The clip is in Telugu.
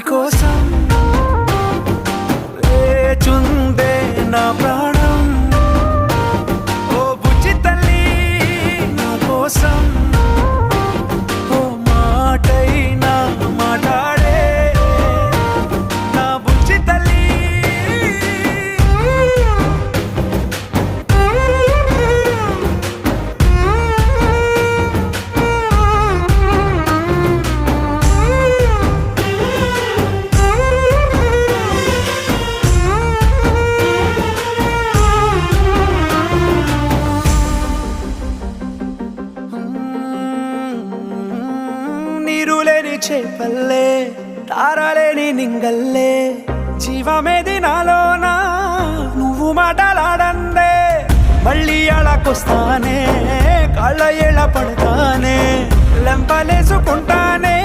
కోసం లేచుందే నా ప్రాణం. ఓ బుజ్జి తల్లి నా కోసం ఓ మాటైనా మాట్లాడే నా బుజ్జి తల్లి. నీరులేని చేపల్లే తారలేని నింగల్లే జీవమేది నాలోనా నువ్వు మాటలాడందే. మళ్ళీ అళకొస్తానే కాళ్ళ ఎళ్ళ పడతానే లెంపలేసుకుంటానే